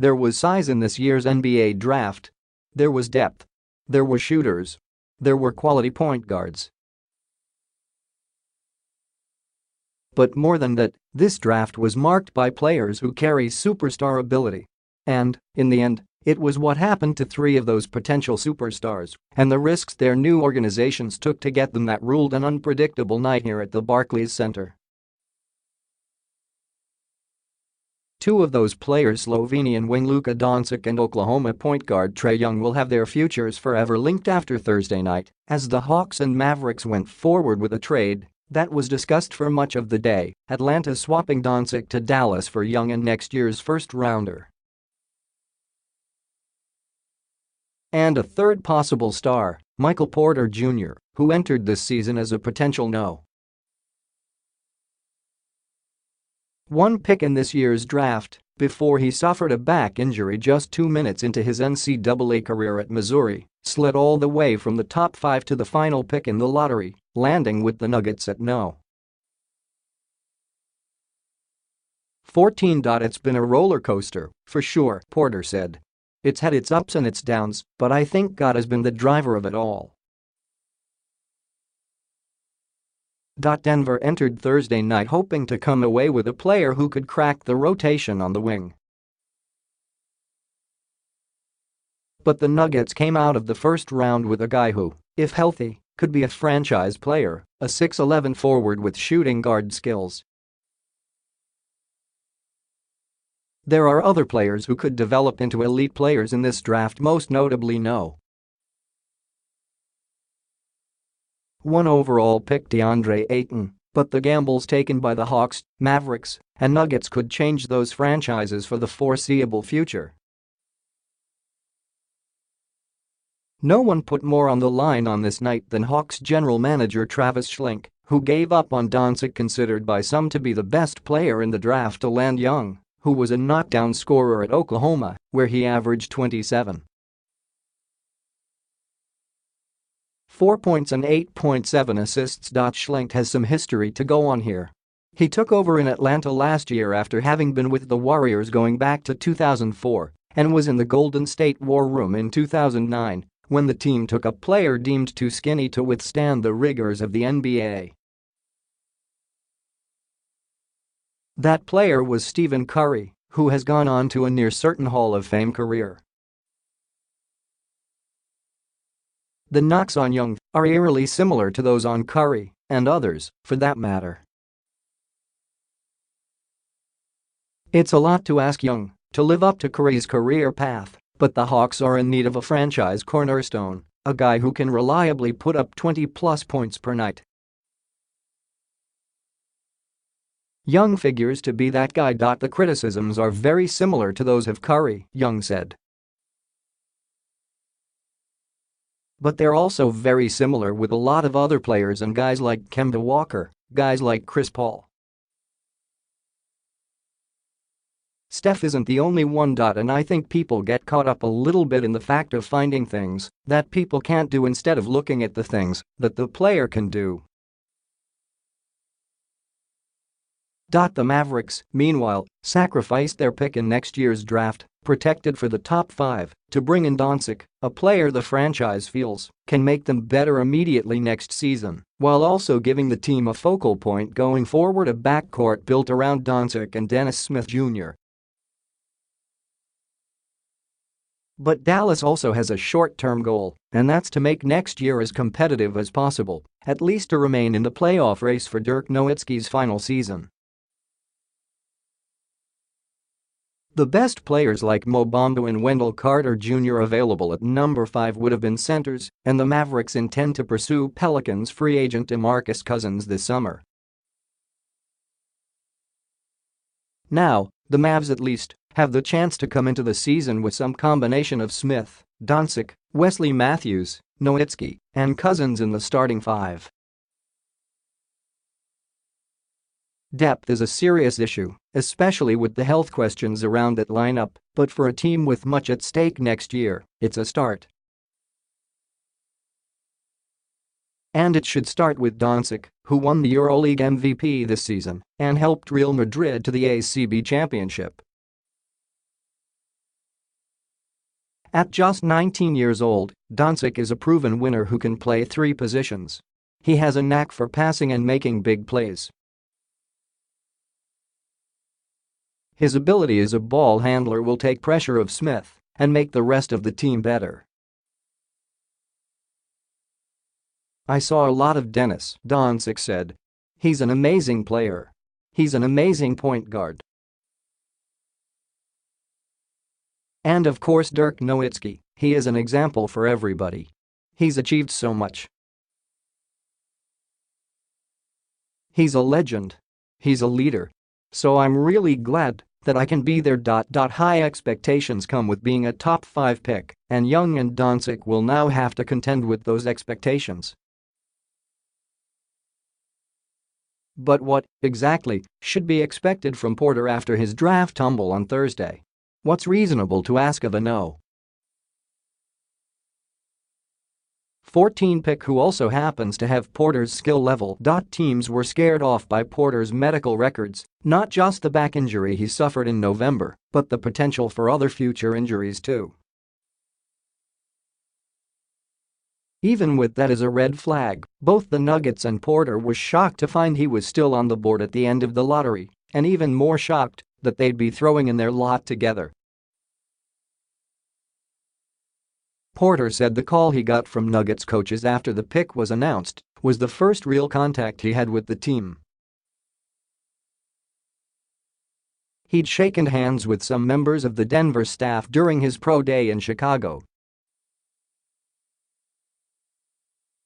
There was size in this year's NBA draft. There was depth. There were shooters. There were quality point guards. But more than that, this draft was marked by players who carry superstar ability. And, in the end, it was what happened to three of those potential superstars and the risks their new organizations took to get them that ruled an unpredictable night here at the Barclays Center. Two of those players, Slovenian wing Luka Doncic and Oklahoma point guard Trae Young, will have their futures forever linked after Thursday night as the Hawks and Mavericks went forward with a trade that was discussed for much of the day, Atlanta swapping Doncic to Dallas for Young and next year's first-rounder. And a third possible star, Michael Porter Jr., who entered this season as a potential no. 1 pick in this year's draft before he suffered a back injury just 2 minutes into his NCAA career at Missouri, slid all the way from the top 5 to the final pick in the lottery, landing with the Nuggets at no. 14. It's been a roller coaster, for sure, Porter said. It's had its ups and its downs, but I think God has been the driver of it all. Denver entered Thursday night hoping to come away with a player who could crack the rotation on the wing. But the Nuggets came out of the first round with a guy who, if healthy, could be a franchise player, a 6'11" forward with shooting guard skills. There are other players who could develop into elite players in this draft, most notably no. 1 overall pick DeAndre Ayton, but the gambles taken by the Hawks, Mavericks, and Nuggets could change those franchises for the foreseeable future. No one put more on the line on this night than Hawks general manager Travis Schlenk, who gave up on Doncic, considered by some to be the best player in the draft, to land Young, who was a knockdown scorer at Oklahoma, where he averaged 27. 4 points and 8.7 assists. Schlenk has some history to go on here. He took over in Atlanta last year after having been with the Warriors going back to 2004 and was in the Golden State War Room in 2009 when the team took a player deemed too skinny to withstand the rigors of the NBA. That player was Stephen Curry, who has gone on to a near-certain Hall of Fame career. The knocks on Young are eerily similar to those on Curry, and others, for that matter. It's a lot to ask Young to live up to Curry's career path, but the Hawks are in need of a franchise cornerstone, a guy who can reliably put up 20-plus points per night. Young figures to be that guy. The criticisms are very similar to those of Curry, Young said. But they're also very similar with a lot of other players and guys like Kemba Walker, guys like Chris Paul. Steph isn't the only one. And I think people get caught up a little bit in the fact of finding things that people can't do instead of looking at the things that the player can do. The Mavericks, meanwhile, sacrificed their pick in next year's draft, protected for the top 5, to bring in Doncic, a player the franchise feels can make them better immediately next season, while also giving the team a focal point going forward, a backcourt built around Doncic and Dennis Smith Jr. But Dallas also has a short-term goal, and that's to make next year as competitive as possible, at least to remain in the playoff race for Dirk Nowitzki's final season. The best players like Mo Bamba and Wendell Carter Jr. available at number 5 would have been centers, and the Mavericks intend to pursue Pelicans free agent DeMarcus Cousins this summer. Now, the Mavs at least have the chance to come into the season with some combination of Smith, Doncic, Wesley Matthews, Nowitzki, and Cousins in the starting 5. Depth is a serious issue, especially with the health questions around that lineup, but for a team with much at stake next year, it's a start. And it should start with Doncic, who won the EuroLeague MVP this season and helped Real Madrid to the ACB championship. At just 19 years old, Doncic is a proven winner who can play three positions. He has a knack for passing and making big plays. His ability as a ball handler will take pressure off Smith and make the rest of the team better. I saw a lot of Dennis, Doncic said. He's an amazing player. He's an amazing point guard. And of course Dirk Nowitzki, he is an example for everybody. He's achieved so much. He's a legend. He's a leader. So I'm really glad that I can be there. High expectations come with being a top 5 pick, and Young and Doncic will now have to contend with those expectations. But what, exactly, should be expected from Porter after his draft tumble on Thursday? What's reasonable to ask of a no. 14 pick who also happens to have Porter's skill level. Teams were scared off by Porter's medical records, not just the back injury he suffered in November, but the potential for other future injuries too. Even with that as a red flag, both the Nuggets and Porter were shocked to find he was still on the board at the end of the lottery, and even more shocked that they'd be throwing in their lot together. Porter said the call he got from Nuggets coaches after the pick was announced was the first real contact he had with the team. He'd shaken hands with some members of the Denver staff during his pro day in Chicago.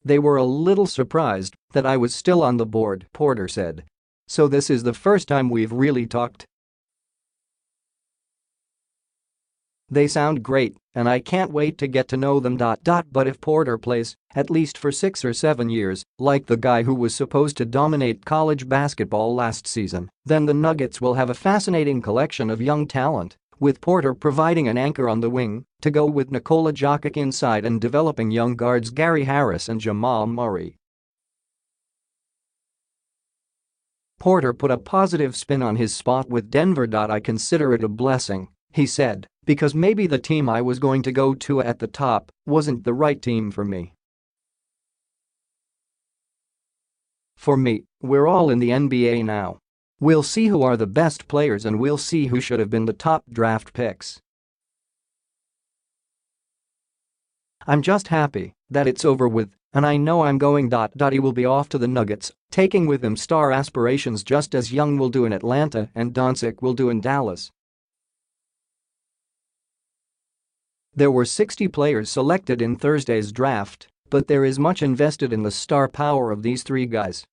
They were a little surprised that I was still on the board, Porter said. So this is the first time we've really talked. They sound great, and I can't wait to get to know them. But if Porter plays, at least for 6 or 7 years, like the guy who was supposed to dominate college basketball last season, then the Nuggets will have a fascinating collection of young talent, with Porter providing an anchor on the wing to go with Nikola Jokic inside and developing young guards Gary Harris and Jamal Murray. Porter put a positive spin on his spot with Denver. I consider it a blessing, he said, because maybe the team I was going to go to at the top wasn't the right team for me. For me, we're all in the NBA now. We'll see who are the best players and we'll see who should have been the top draft picks. I'm just happy that it's over with, and I know I'm going. He will be off to the Nuggets, taking with him star aspirations just as Young will do in Atlanta and Doncic will do in Dallas. There were 60 players selected in Thursday's draft, but there is much invested in the star power of these three guys.